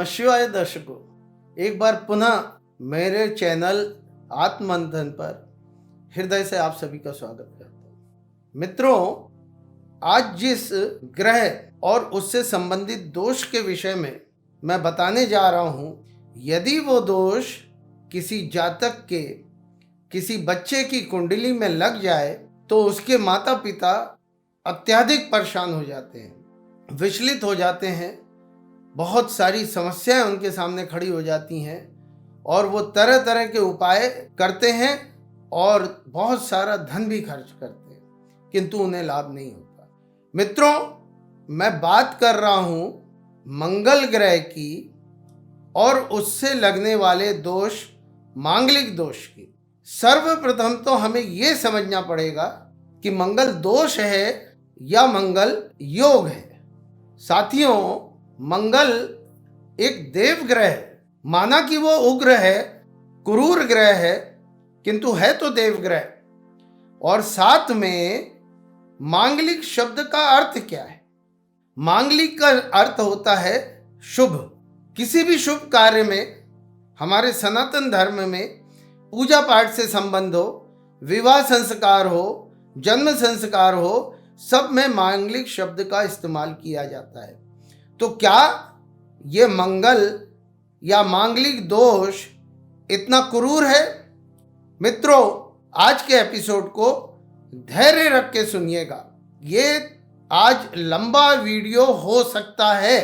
नमः शिवाय दर्शकों, एक बार पुनः मेरे चैनल आत्ममंथन पर हृदय से आप सभी का स्वागत करता हूँ। मित्रों, आज जिस ग्रह और उससे संबंधित दोष के विषय में मैं बताने जा रहा हूँ, यदि वो दोष किसी जातक के किसी बच्चे की कुंडली में लग जाए तो उसके माता पिता अत्यधिक परेशान हो जाते हैं, विचलित हो जाते हैं, बहुत सारी समस्याएं उनके सामने खड़ी हो जाती हैं और वो तरह तरह के उपाय करते हैं और बहुत सारा धन भी खर्च करते हैं, किंतु उन्हें लाभ नहीं होता। मित्रों, मैं बात कर रहा हूं मंगल ग्रह की और उससे लगने वाले दोष, मांगलिक दोष की। सर्वप्रथम तो हमें यह समझना पड़ेगा कि मंगल दोष है या मंगल योग है। साथियों, मंगल एक देव ग्रह है। माना कि वो उग्र है, क्रूर ग्रह है, किंतु है तो देव ग्रह। और साथ में मांगलिक शब्द का अर्थ क्या है? मांगलिक का अर्थ होता है शुभ। किसी भी शुभ कार्य में, हमारे सनातन धर्म में पूजा पाठ से संबंध हो, विवाह संस्कार हो, जन्म संस्कार हो, सब में मांगलिक शब्द का इस्तेमाल किया जाता है। तो क्या ये मंगल या मांगलिक दोष इतना क्रूर है? मित्रों, आज के एपिसोड को धैर्य रख के सुनिएगा। ये आज लंबा वीडियो हो सकता है,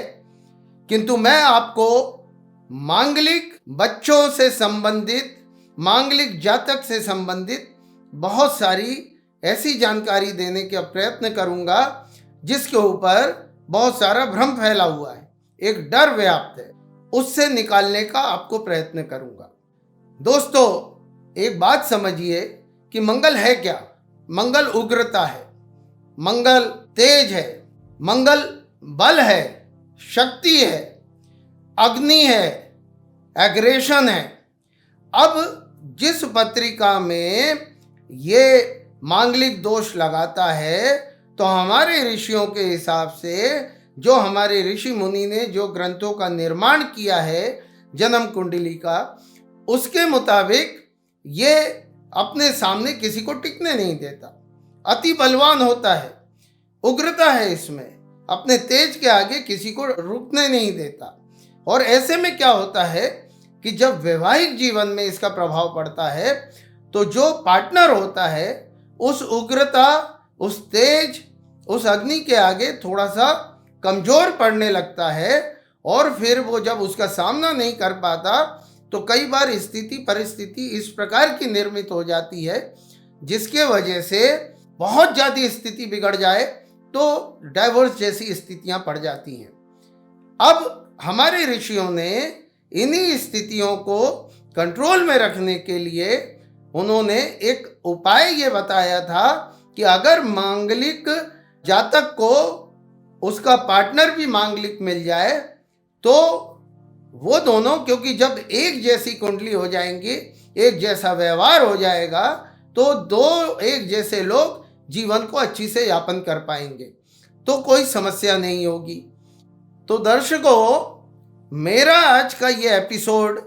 किंतु मैं आपको मांगलिक बच्चों से संबंधित, मांगलिक जातक से संबंधित बहुत सारी ऐसी जानकारी देने का प्रयत्न करूंगा जिसके ऊपर बहुत सारा भ्रम फैला हुआ है, एक डर व्याप्त है, उससे निकालने का आपको प्रयत्न करूंगा। दोस्तों, एक बात समझिए कि मंगल है क्या? मंगल उग्रता है, मंगल तेज है, मंगल बल है, शक्ति है, अग्नि है, एग्रेशन है। अब जिस पत्रिका में ये मांगलिक दोष लगाता है, तो हमारे ऋषियों के हिसाब से, जो हमारे ऋषि मुनि ने जो ग्रंथों का निर्माण किया है जन्म कुंडली का, उसके मुताबिक ये अपने सामने किसी को टिकने नहीं देता, अति बलवान होता है, उग्रता है इसमें, अपने तेज के आगे किसी को रुकने नहीं देता। और ऐसे में क्या होता है कि जब वैवाहिक जीवन में इसका प्रभाव पड़ता है तो जो पार्टनर होता है उस उग्रता, उस तेज, उस अग्नि के आगे थोड़ा सा कमजोर पड़ने लगता है और फिर वो जब उसका सामना नहीं कर पाता तो कई बार परिस्थिति इस प्रकार की निर्मित हो जाती है जिसके वजह से बहुत ज़्यादा स्थिति बिगड़ जाए तो डाइवोर्स जैसी स्थितियां पड़ जाती हैं। अब हमारे ऋषियों ने इन्हीं स्थितियों को कंट्रोल में रखने के लिए उन्होंने एक उपाय ये बताया था कि अगर मांगलिक जातक को उसका पार्टनर भी मांगलिक मिल जाए तो वो दोनों, क्योंकि जब एक जैसी कुंडली हो जाएंगी, एक जैसा व्यवहार हो जाएगा, तो दो एक जैसे लोग जीवन को अच्छी से यापन कर पाएंगे, तो कोई समस्या नहीं होगी। तो दर्शकों, मेरा आज का ये एपिसोड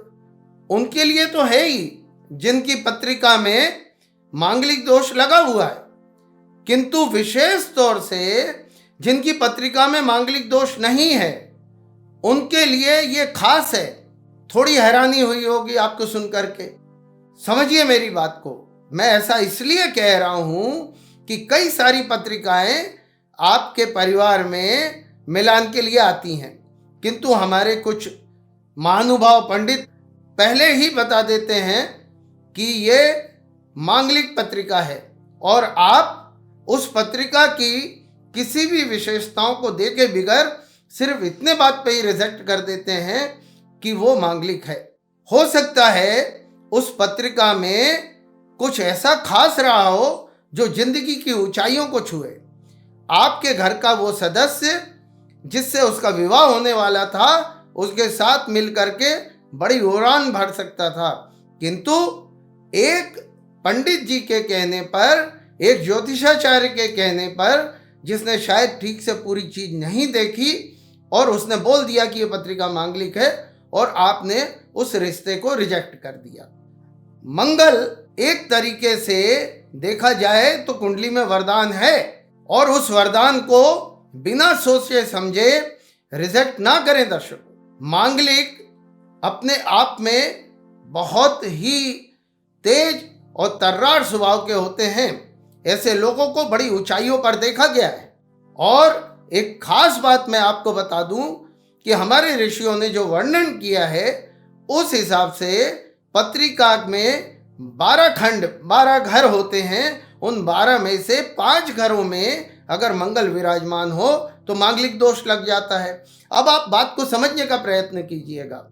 उनके लिए तो है ही जिनकी पत्रिका में मांगलिक दोष लगा हुआ है, किंतु विशेष तौर से जिनकी पत्रिका में मांगलिक दोष नहीं है उनके लिए ये खास है। थोड़ी हैरानी हुई होगी आपको सुनकर के। समझिए मेरी बात को। मैं ऐसा इसलिए कह रहा हूं कि कई सारी पत्रिकाएं आपके परिवार में मिलान के लिए आती हैं, किंतु हमारे कुछ महानुभाव पंडित पहले ही बता देते हैं कि ये मांगलिक पत्रिका है और आप उस पत्रिका की किसी भी विशेषताओं को देखे बिगैर सिर्फ इतने बात पे ही रिजेक्ट कर देते हैं कि वो मांगलिक है। हो सकता है उस पत्रिका में कुछ ऐसा खास रहा हो जो जिंदगी की ऊंचाइयों को छुए। आपके घर का वो सदस्य जिससे उसका विवाह होने वाला था, उसके साथ मिल करके बड़ी उड़ान भर सकता था, किंतु एक पंडित जी के कहने पर, एक ज्योतिषाचार्य के कहने पर, जिसने शायद ठीक से पूरी चीज नहीं देखी, और उसने बोल दिया कि ये पत्रिका मांगलिक है और आपने उस रिश्ते को रिजेक्ट कर दिया। मंगल एक तरीके से देखा जाए तो कुंडली में वरदान है और उस वरदान को बिना सोचे समझे रिजेक्ट ना करें। दर्शकों, मांगलिक अपने आप में बहुत ही तेज और तर्रार स्वभाव के होते हैं। ऐसे लोगों को बड़ी ऊंचाइयों पर देखा गया है। और एक खास बात मैं आपको बता दूं कि हमारे ऋषियों ने जो वर्णन किया है उस हिसाब से पत्रिका में 12 खंड 12 घर होते हैं। उन 12 में से 5 घरों में अगर मंगल विराजमान हो तो मांगलिक दोष लग जाता है। अब आप बात को समझने का प्रयत्न कीजिएगा,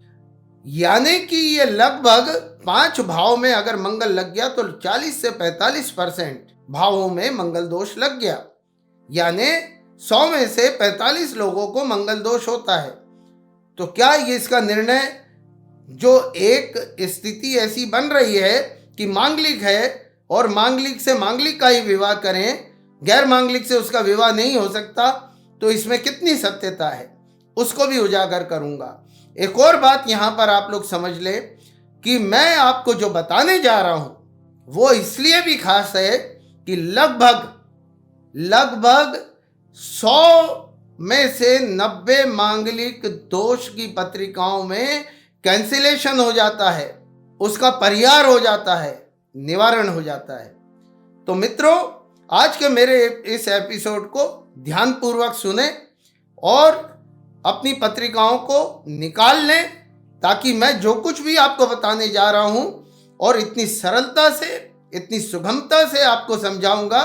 यानी कि ये लगभग 5 भाव में अगर मंगल लग गया तो 40 से 45% भावों में मंगल दोष लग गया, यानी 100 में से 45 लोगों को मंगल दोष होता है। तो क्या ये इसका निर्णय, जो एक स्थिति ऐसी बन रही है कि मांगलिक है और मांगलिक से मांगलिक का ही विवाह करें, गैर मांगलिक से उसका विवाह नहीं हो सकता, तो इसमें कितनी सत्यता है उसको भी उजागर करूंगा। एक और बात यहाँ पर आप लोग समझ ले कि मैं आपको जो बताने जा रहा हूं वो इसलिए भी खास है कि लगभग 100 में से 90 मांगलिक दोष की पत्रिकाओं में कैंसिलेशन हो जाता है, उसका परिहार हो जाता है, निवारण हो जाता है। तो मित्रों, आज के मेरे इस एपिसोड को ध्यानपूर्वक सुने और अपनी पत्रिकाओं को निकाल लें, ताकि मैं जो कुछ भी आपको बताने जा रहा हूं और इतनी सरलता से, इतनी सुगमता से आपको समझाऊंगा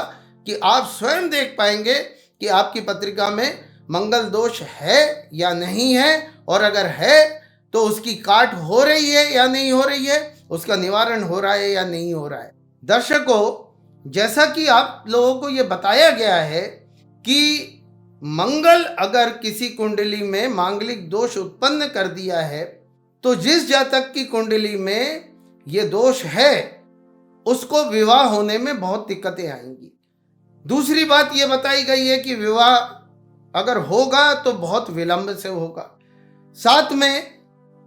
कि आप स्वयं देख पाएंगे कि आपकी पत्रिका में मंगल दोष है या नहीं है, और अगर है तो उसकी काट हो रही है या नहीं हो रही है, उसका निवारण हो रहा है या नहीं हो रहा है। दर्शकों, जैसा कि आप लोगों को यह बताया गया है कि मंगल अगर किसी कुंडली में मांगलिक दोष उत्पन्न कर दिया है तो जिस जातक की कुंडली में यह दोष है उसको विवाह होने में बहुत दिक्कतें आएंगी। दूसरी बात यह बताई गई है कि विवाह अगर होगा तो बहुत विलंब से होगा। साथ में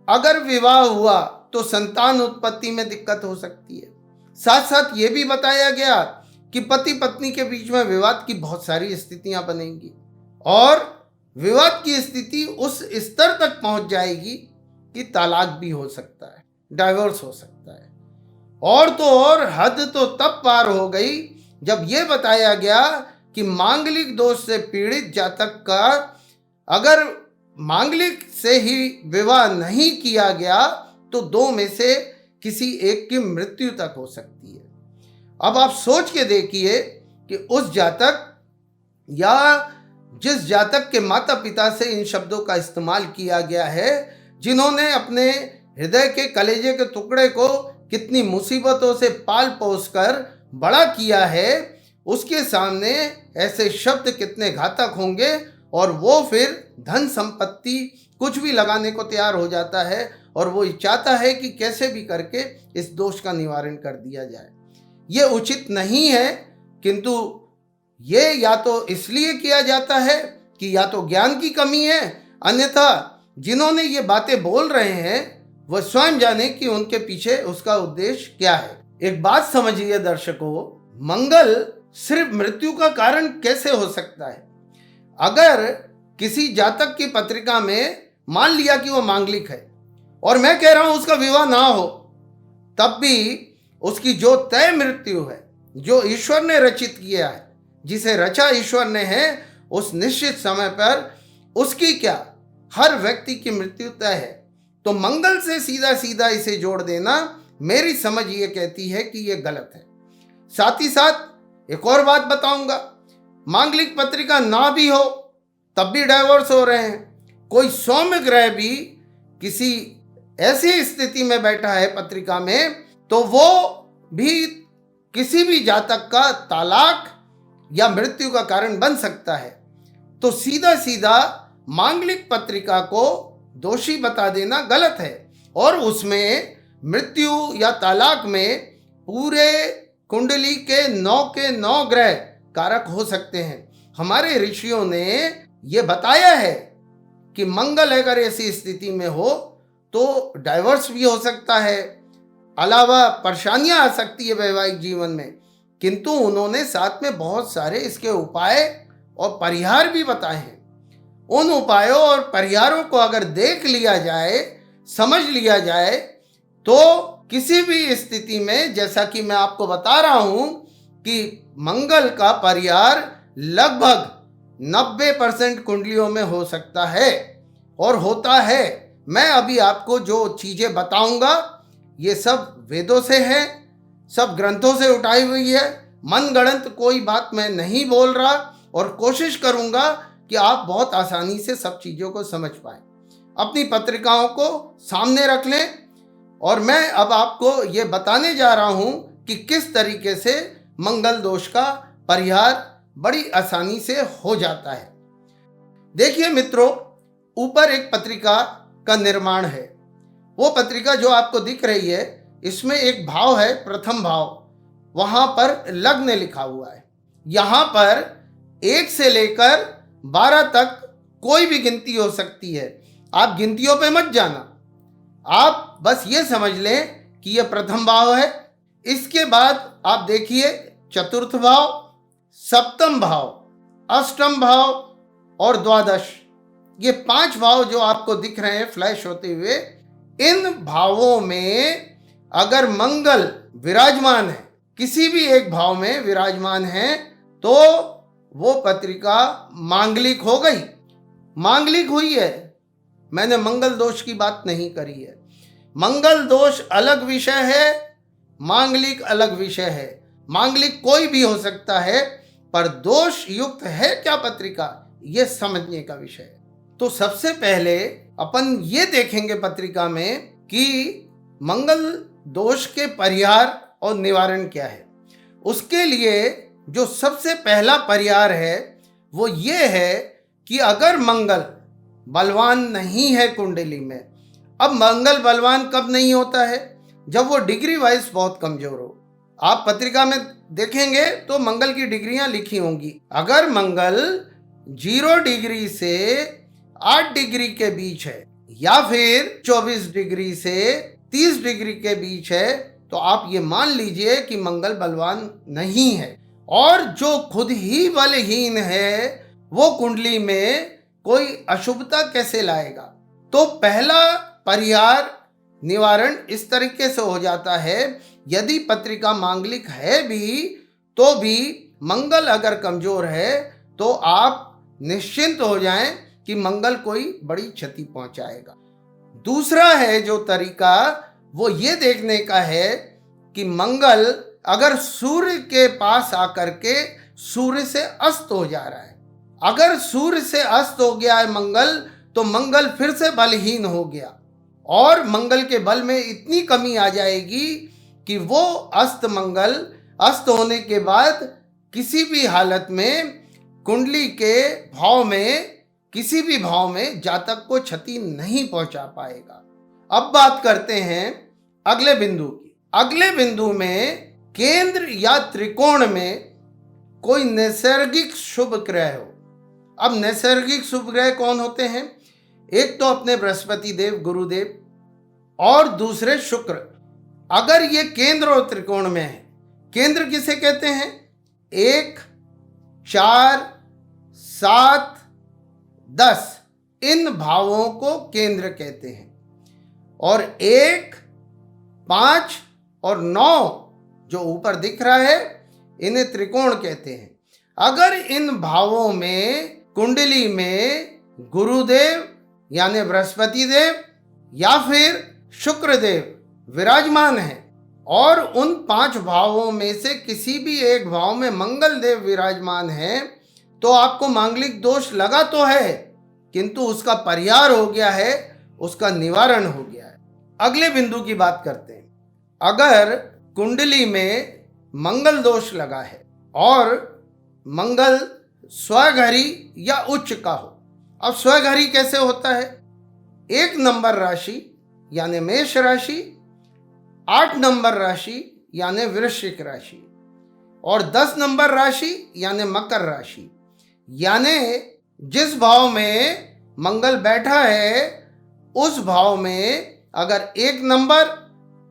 अगर विवाह हुआ तो संतान उत्पत्ति में दिक्कत हो सकती है। साथ साथ ये भी बताया गया कि पति पत्नी के बीच में विवाद की बहुत सारी स्थितियां बनेंगी और विवाद की स्थिति उस स्तर तक पहुंच जाएगी कि तलाक भी हो सकता है, डाइवोर्स हो सकता है। और तो और हद तो तब पार हो गई जब यह बताया गया कि मांगलिक दोष से पीड़ित जातक का अगर मांगलिक से ही विवाह नहीं किया गया तो 2 में से किसी एक की मृत्यु तक हो सकती है। अब आप सोच के देखिए कि उस जातक या जिस जातक के माता पिता से इन शब्दों का इस्तेमाल किया गया है, जिन्होंने अपने हृदय के कलेजे के टुकड़े को कितनी मुसीबतों से पाल पोस कर बड़ा किया है, उसके सामने ऐसे शब्द कितने घातक होंगे। और वो फिर धन संपत्ति कुछ भी लगाने को तैयार हो जाता है और वो चाहता है कि कैसे भी करके इस दोष का निवारण कर दिया जाए। ये उचित नहीं है, किंतु ये या तो इसलिए किया जाता है कि या तो ज्ञान की कमी है, अन्यथा जिन्होंने ये बातें बोल रहे हैं वह स्वयं जाने कि उनके पीछे उसका उद्देश्य क्या है। एक बात समझिए दर्शकों, मंगल सिर्फ मृत्यु का कारण कैसे हो सकता है? अगर किसी जातक की पत्रिका में मान लिया कि वो मांगलिक है और मैं कह रहा हूं उसका विवाह ना हो, तब भी उसकी जो तय मृत्यु है, जो ईश्वर ने रचित किया है, जिसे रचा ईश्वर ने है, उस निश्चित समय पर उसकी क्या, हर व्यक्ति की मृत्यु तय है। तो मंगल से सीधा सीधा इसे जोड़ देना, मेरी समझ ये कहती है कि ये गलत है। साथ ही साथ एक और बात बताऊंगा, मांगलिक पत्रिका ना भी हो तब भी डाइवोर्स हो रहे हैं। कोई सौम्य ग्रह भी किसी ऐसी स्थिति में बैठा है पत्रिका में तो वो भी किसी भी जातक का तलाक या मृत्यु का कारण बन सकता है। तो सीधा सीधा मांगलिक पत्रिका को दोषी बता देना गलत है और उसमें मृत्यु या तलाक में पूरे कुंडली के 9 ग्रह कारक हो सकते हैं। हमारे ऋषियों ने ये बताया है कि मंगल अगर ऐसी स्थिति में हो तो डाइवर्स भी हो सकता है, अलावा परेशानियां आ सकती है वैवाहिक जीवन में। किंतु उन्होंने साथ में बहुत सारे इसके उपाय और परिहार भी बताए हैं। उन उपायों और परिहारों को अगर देख लिया जाए, समझ लिया जाए, तो किसी भी स्थिति में, जैसा कि मैं आपको बता रहा हूं कि मंगल का परिहार लगभग 90% कुंडलियों में हो सकता है और होता है। मैं अभी आपको जो चीजें बताऊंगा ये सब वेदों से है, सब ग्रंथों से उठाई हुई है। मनगढ़ंत कोई बात मैं नहीं बोल रहा और कोशिश करूंगा कि आप बहुत आसानी से सब चीजों को समझ पाएं। अपनी पत्रिकाओं को सामने रख लें और मैं अब आपको ये बताने जा रहा हूं कि किस तरीके से मंगल दोष का परिहार बड़ी आसानी से हो जाता है। देखिए मित्रों, ऊपर एक पत्रिका का निर्माण है। वो पत्रिका जो आपको दिख रही है, इसमें एक भाव है, प्रथम भाव, वहां पर लग्न लिखा हुआ है। यहां पर 1 से लेकर 12 तक कोई भी गिनती हो सकती है। आप गिनतियों पे मत जाना, आप बस ये समझ लें कि यह प्रथम भाव है। इसके बाद आप देखिए चतुर्थ भाव, सप्तम भाव, अष्टम भाव और द्वादश, ये 5 भाव जो आपको दिख रहे हैं फ्लैश होते हुए, इन भावों में अगर मंगल विराजमान है, किसी भी एक भाव में विराजमान है, तो वो पत्रिका मांगलिक हो गई, मांगलिक हुई है। मैंने मंगल दोष की बात नहीं करी है। मंगल दोष अलग विषय है, मांगलिक अलग विषय है। मांगलिक कोई भी हो सकता है, पर दोष युक्त है क्या पत्रिका, यह समझने का विषय है। तो सबसे पहले अपन ये देखेंगे पत्रिका में कि मंगल दोष के परिहार और निवारण क्या है। उसके लिए जो सबसे पहला परिहार है वो ये है कि अगर मंगल बलवान नहीं है कुंडली में, अब मंगल बलवान कब नहीं होता है, जब वो डिग्री वाइज बहुत कमजोर हो। आप पत्रिका में देखेंगे तो मंगल की डिग्रियां लिखी होंगी। अगर मंगल 0 डिग्री से 8 डिग्री के बीच है या फिर 24 डिग्री से 30 डिग्री के बीच है, तो आप ये मान लीजिए कि मंगल बलवान नहीं है। और जो खुद ही बलहीन है वो कुंडली में कोई अशुभता कैसे लाएगा। तो पहला परिहार निवारण इस तरीके से हो जाता है, यदि पत्रिका मांगलिक है भी तो भी मंगल अगर कमजोर है तो आप निश्चिंत हो जाएं कि मंगल कोई बड़ी क्षति पहुंचाएगा। दूसरा है जो तरीका, वो ये देखने का है कि मंगल अगर सूर्य के पास आकर के सूर्य से अस्त हो जा रहा है। अगर सूर्य से अस्त हो गया है मंगल, तो मंगल फिर से बलहीन हो गया और मंगल के बल में इतनी कमी आ जाएगी कि वो मंगल अस्त होने के बाद किसी भी हालत में कुंडली के भाव में, किसी भी भाव में जातक को क्षति नहीं पहुंचा पाएगा। अब बात करते हैं अगले बिंदु की। अगले बिंदु में केंद्र या त्रिकोण में कोई नैसर्गिक शुभ ग्रह हो। अब नैसर्गिक शुभ ग्रह कौन होते हैं? एक तो अपने बृहस्पति देव, गुरुदेव, और दूसरे शुक्र। अगर ये केंद्र और त्रिकोण में है, केंद्र किसे कहते हैं? 1, 4, 7, 10, इन भावों को केंद्र कहते हैं। और 1, 5 और 9 जो ऊपर दिख रहा है, इन्हें त्रिकोण कहते हैं। अगर इन भावों में कुंडली में गुरुदेव यानी बृहस्पति देव या फिर शुक्र देव विराजमान है और उन 5 भावों में से किसी भी एक भाव में मंगल देव विराजमान है, तो आपको मांगलिक दोष लगा तो है, किंतु उसका परिहार हो गया है, उसका निवारण हो गया है। अगले बिंदु की बात करते हैं। अगर कुंडली में मंगल दोष लगा है और मंगल स्वघरी या उच्च का हो। अब स्वघरी कैसे होता है? 1 नंबर राशि यानी मेष राशि, 8 नंबर राशि यानी वृश्चिक राशि और 10 नंबर राशि यानी मकर राशि। यानी जिस भाव में मंगल बैठा है उस भाव में अगर 1 नंबर,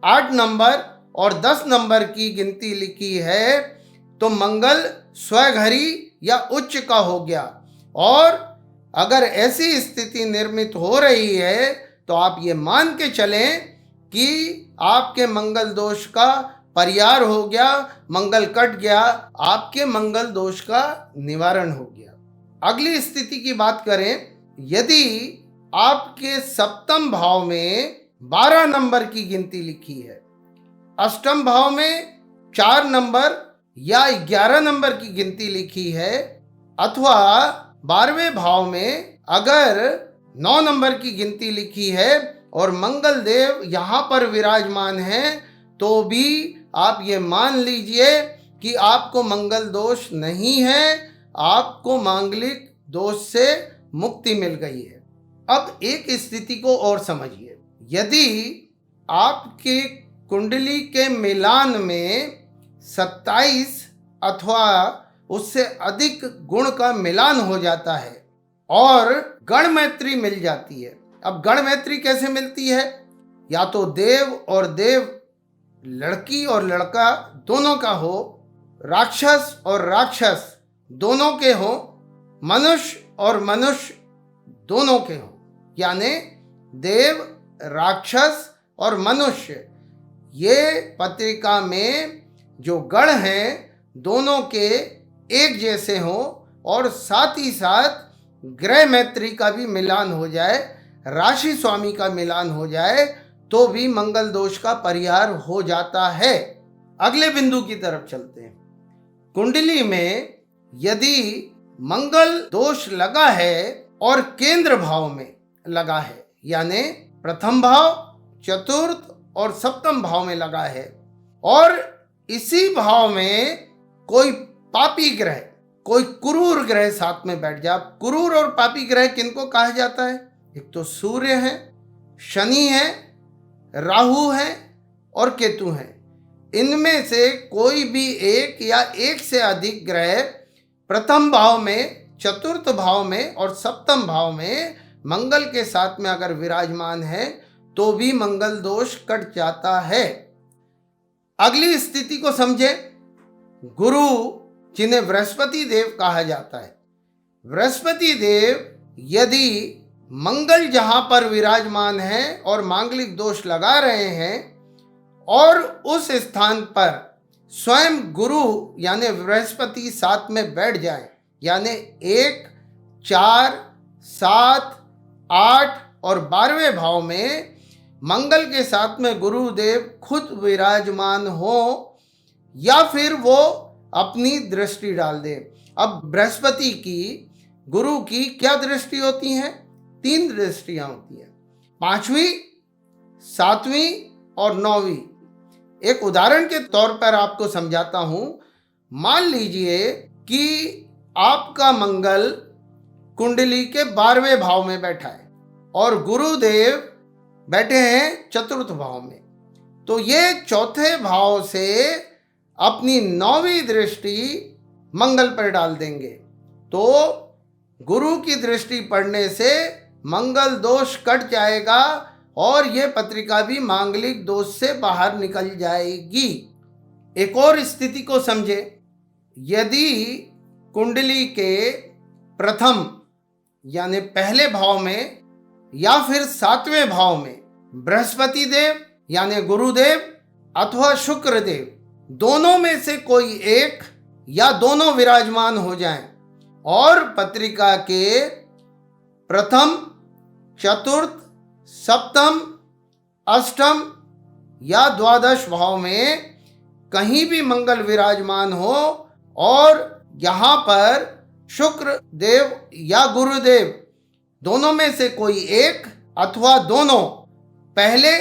8 नंबर और 10 नंबर की गिनती लिखी है तो मंगल स्वघरी या उच्च का हो गया। और अगर ऐसी स्थिति निर्मित हो रही है तो आप ये मान के चलें कि आपके मंगल दोष का परिहार हो गया, मंगल कट गया, आपके मंगल दोष का निवारण हो गया। अगली स्थिति की बात करें, यदि आपके सप्तम भाव में 12 नंबर की गिनती लिखी है, अष्टम भाव में 4 नंबर या 11 नंबर की गिनती लिखी है, अथवा 12वें भाव में अगर 9 नंबर की गिनती लिखी है और मंगल देव यहाँ पर विराजमान है, तो भी आप ये मान लीजिए कि आपको मंगल दोष नहीं है, आपको मांगलिक दोष से मुक्ति मिल गई है। अब एक स्थिति को और समझिए, यदि आपके कुंडली के मिलान में 27 अथवा उससे अधिक गुण का मिलान हो जाता है और गण मैत्री मिल जाती है। अब गण मैत्री कैसे मिलती है? या तो देव और देव, लड़की और लड़का दोनों का हो, राक्षस और राक्षस दोनों के हो, मनुष्य और मनुष्य दोनों के हो, यानी देव, राक्षस और मनुष्य, ये पत्रिका में जो गण हैं दोनों के एक जैसे हों और साथ ही साथ ग्रह मैत्री का भी मिलान हो जाए, राशि स्वामी का मिलान हो जाए, तो भी मंगल दोष का परिहार हो जाता है। अगले बिंदु की तरफ चलते हैं। कुंडली में यदि मंगल दोष लगा है और केंद्र भाव में लगा है, यानी प्रथम भाव, चतुर्थ और सप्तम भाव में लगा है, और इसी भाव में कोई पापी ग्रह, कोई क्रूर ग्रह साथ में बैठ जाए। क्रूर और पापी ग्रह किनको कहा जाता है? एक तो सूर्य है, शनि है, राहु है और केतु है। इनमें से कोई भी एक या एक से अधिक ग्रह प्रथम भाव में, चतुर्थ भाव में और सप्तम भाव में मंगल के साथ में अगर विराजमान है तो भी मंगल दोष कट जाता है। अगली स्थिति को समझे। गुरु, जिन्हें बृहस्पति देव कहा जाता है, बृहस्पति देव यदि मंगल जहां पर विराजमान है और मांगलिक दोष लगा रहे हैं और उस स्थान पर स्वयं गुरु यानी बृहस्पति साथ में बैठ जाए, यानी 1, 4, 7, 8 और 12वें भाव में मंगल के साथ में गुरुदेव खुद विराजमान हो या फिर वो अपनी दृष्टि डाल दे। अब बृहस्पति की, गुरु की क्या दृष्टि होती हैं? 3 दृष्टियां होती हैं, 5वीं, 7वीं और 9वीं। एक उदाहरण के तौर पर आपको समझाता हूं। मान लीजिए कि आपका मंगल कुंडली के 12वें भाव में बैठा है और गुरुदेव बैठे हैं चतुर्थ भाव में, तो ये चौथे भाव से अपनी 9वीं दृष्टि मंगल पर डाल देंगे। तो गुरु की दृष्टि पड़ने से मंगल दोष कट जाएगा और ये पत्रिका भी मांगलिक दोष से बाहर निकल जाएगी। एक और स्थिति को समझे। यदि कुंडली के प्रथम यानी पहले भाव में या फिर 7वें भाव में बृहस्पति देव यानी गुरुदेव अथवा शुक्र देव, दोनों में से कोई एक या दोनों विराजमान हो जाएं और पत्रिका के प्रथम, चतुर्थ, सप्तम, अष्टम या द्वादश भाव में कहीं भी मंगल विराजमान हो और यहाँ पर शुक्र देव या गुरुदेव दोनों में से कोई एक अथवा दोनों पहले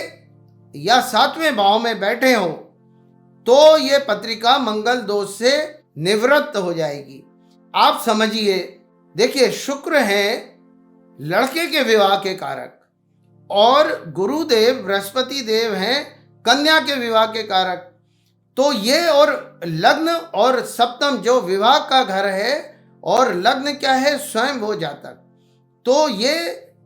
या 7वें भाव में बैठे हो, तो ये पत्रिका मंगल दोष से निवृत्त हो जाएगी। आप समझिए, देखिए, शुक्र है लड़के के विवाह के कारक और गुरुदेव बृहस्पति देव हैं कन्या के विवाह के कारक। तो ये और लग्न और सप्तम जो विवाह का घर है और लग्न क्या है? स्वयं वो जातक। तो ये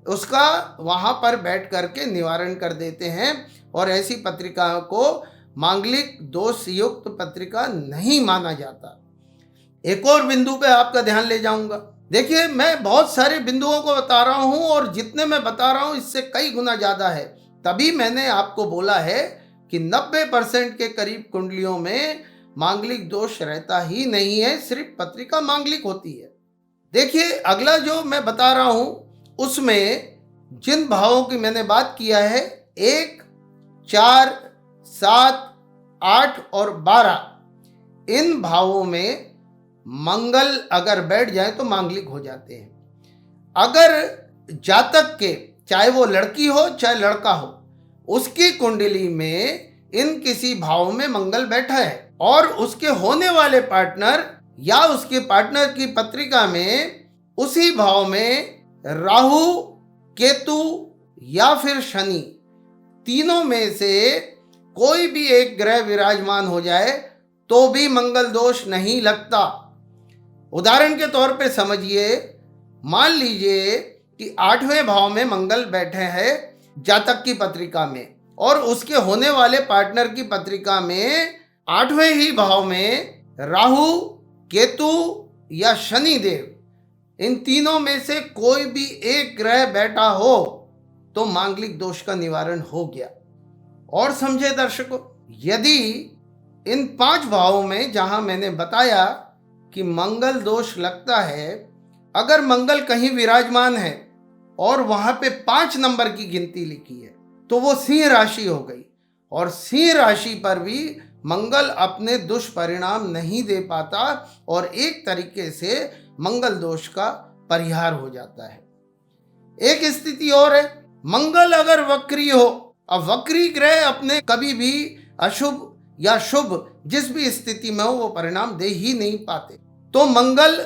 उसका वहाँ पर बैठ करके निवारण कर देते हैं और ऐसी पत्रिका को मांगलिक दोष युक्त पत्रिका नहीं माना जाता। एक और बिंदु पे आपका ध्यान ले जाऊंगा। देखिए, मैं बहुत सारे बिंदुओं को बता रहा हूं और जितने मैं बता रहा हूं इससे कई गुना ज़्यादा है। तभी मैंने आपको बोला है कि 90% के करीब कुंडलियों में मांगलिक दोष रहता ही नहीं है, सिर्फ पत्रिका मांगलिक होती है। देखिए, अगला जो मैं बता रहा हूं उसमें जिन भावों की मैंने बात किया है 1, 4, 7, 8 और 12, इन भावों में मंगल अगर बैठ जाए तो मांगलिक हो जाते हैं। अगर जातक के, चाहे वो लड़की हो चाहे लड़का हो, उसकी कुंडली में इन किसी भाव में मंगल बैठा है और उसके होने वाले पार्टनर या उसके पार्टनर की पत्रिका में उसी भाव में राहु, केतु या फिर शनि, तीनों में से कोई भी एक ग्रह विराजमान हो जाए तो भी मंगल दोष नहीं लगता। उदाहरण के तौर पे समझिए, मान लीजिए कि 8वें भाव में मंगल बैठे हैं जातक की पत्रिका में और उसके होने वाले पार्टनर की पत्रिका में 8वें ही भाव में राहु, केतु या शनि देव, इन तीनों में से कोई भी एक ग्रह बैठा हो तो मांगलिक दोष का निवारण हो गया। और समझे दर्शकों, यदि इन 5 भावों में जहां मैंने बताया कि मंगल दोष लगता है, अगर मंगल कहीं विराजमान है और वहां पे 5 नंबर की गिनती लिखी है तो वो सिंह राशि हो गई और सिंह राशि पर भी मंगल अपने दुष्परिणाम नहीं दे पाता और एक तरीके से मंगल दोष का परिहार हो जाता है। एक स्थिति और है, मंगल अगर वक्री हो, अब वक्री ग्रह अपने कभी भी अशुभ या शुभ जिस भी स्थिति में हो वो परिणाम दे ही नहीं पाते, तो मंगल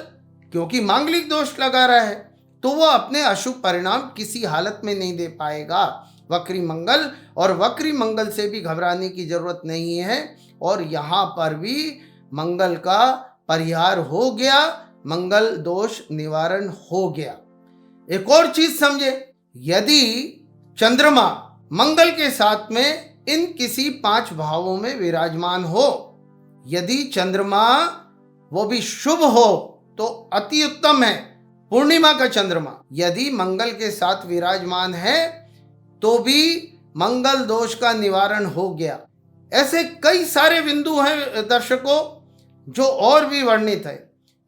क्योंकि मांगलिक दोष लगा रहा है तो वो अपने अशुभ परिणाम किसी हालत में नहीं दे पाएगा, वक्री मंगल। और वक्री मंगल से भी घबराने की जरूरत नहीं है और यहाँ पर भी मंगल का परिहार हो गया, मंगल दोष निवारण हो गया। एक और चीज समझे, यदि चंद्रमा मंगल के साथ में इन किसी 5 भावों में विराजमान हो, यदि चंद्रमा वो भी शुभ हो तो अति उत्तम है। पूर्णिमा का चंद्रमा यदि मंगल के साथ विराजमान है तो भी मंगल दोष का निवारण हो गया। ऐसे कई सारे बिंदु हैं दर्शकों जो और भी वर्णित है,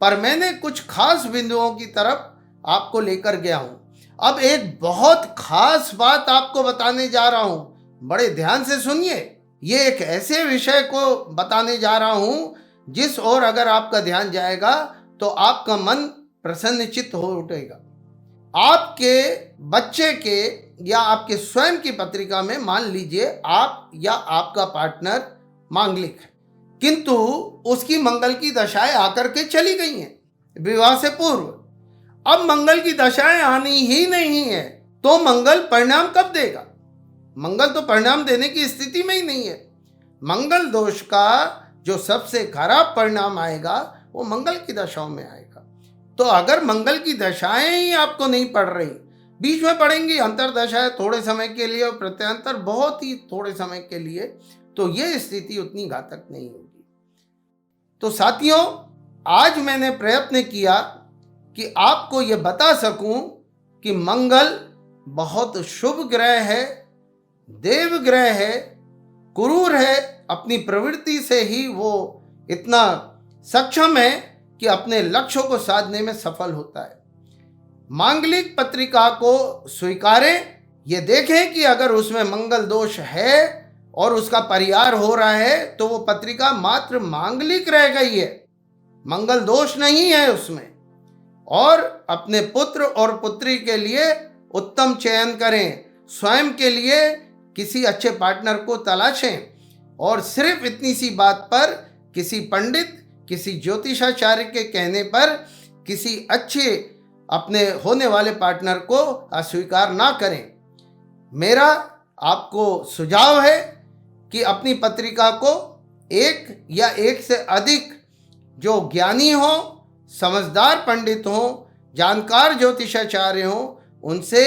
पर मैंने कुछ खास बिंदुओं की तरफ आपको लेकर गया हूं। अब एक बहुत खास बात आपको बताने जा रहा हूं, बड़े ध्यान से सुनिए। ये एक ऐसे विषय को बताने जा रहा हूं जिस ओर अगर आपका ध्यान जाएगा तो आपका मन प्रसन्नचित्त हो उठेगा। आपके बच्चे के या आपके स्वयं की पत्रिका में मान लीजिए आप या आपका पार्टनर मांगलिक है, किंतु उसकी मंगल की दशाएं आकर के चली गई हैं विवाह से पूर्व। अब मंगल की दशाएं आनी ही नहीं है तो मंगल परिणाम कब देगा? मंगल तो परिणाम देने की स्थिति में ही नहीं है। मंगल दोष का जो सबसे खराब परिणाम आएगा वो मंगल की दशाओं में आएगा। तो अगर मंगल की दशाएं ही आपको नहीं पड़ रही, बीच में पड़ेंगी अंतरदशाएं थोड़े समय के लिए और प्रत्यंतर बहुत ही थोड़े समय के लिए, तो ये स्थिति उतनी घातक नहीं होगी। तो साथियों, आज मैंने प्रयत्न किया कि आपको ये बता सकूं कि मंगल बहुत शुभ ग्रह है, देव ग्रह है, क्रूर है, अपनी प्रवृत्ति से ही वो इतना सक्षम है कि अपने लक्ष्यों को साधने में सफल होता है। मांगलिक पत्रिका को स्वीकारें, ये देखें कि अगर उसमें मंगल दोष है और उसका परिहार हो रहा है तो वो पत्रिका मात्र मांगलिक रह गई है, मंगल दोष नहीं है उसमें। और अपने पुत्र और पुत्री के लिए उत्तम चयन करें, स्वयं के लिए किसी अच्छे पार्टनर को तलाशें और सिर्फ इतनी सी बात पर किसी पंडित, किसी ज्योतिषाचार्य के कहने पर किसी अच्छे अपने होने वाले पार्टनर को अस्वीकार ना करें। मेरा आपको सुझाव है कि अपनी पत्रिका को एक या एक से अधिक जो ज्ञानी हो, समझदार पंडित हो, जानकार ज्योतिषाचार्य हो, उनसे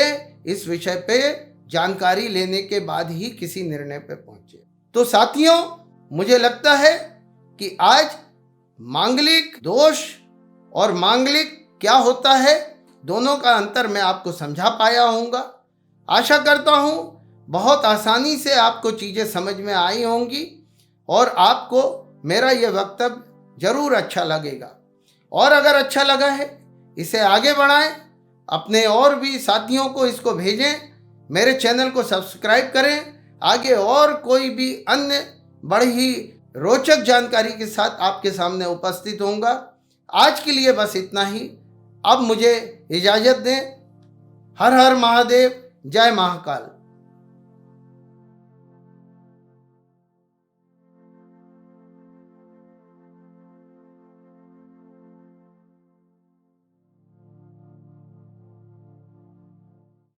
इस विषय पे जानकारी लेने के बाद ही किसी निर्णय पे पहुंचे। तो साथियों, मुझे लगता है कि आज मांगलिक दोष और मांगलिक क्या होता है, दोनों का अंतर मैं आपको समझा पाया होऊंगा। आशा करता हूं बहुत आसानी से आपको चीज़ें समझ में आई होंगी और आपको मेरा यह वक्तव्य जरूर अच्छा लगेगा। और अगर अच्छा लगा है, इसे आगे बढ़ाएं, अपने और भी साथियों को इसको भेजें, मेरे चैनल को सब्सक्राइब करें। आगे और कोई भी अन्य बड़ी ही रोचक जानकारी के साथ आपके सामने उपस्थित होऊंगा। आज के लिए बस इतना ही। अब मुझे इजाज़त दें। हर हर महादेव, जय महाकाल।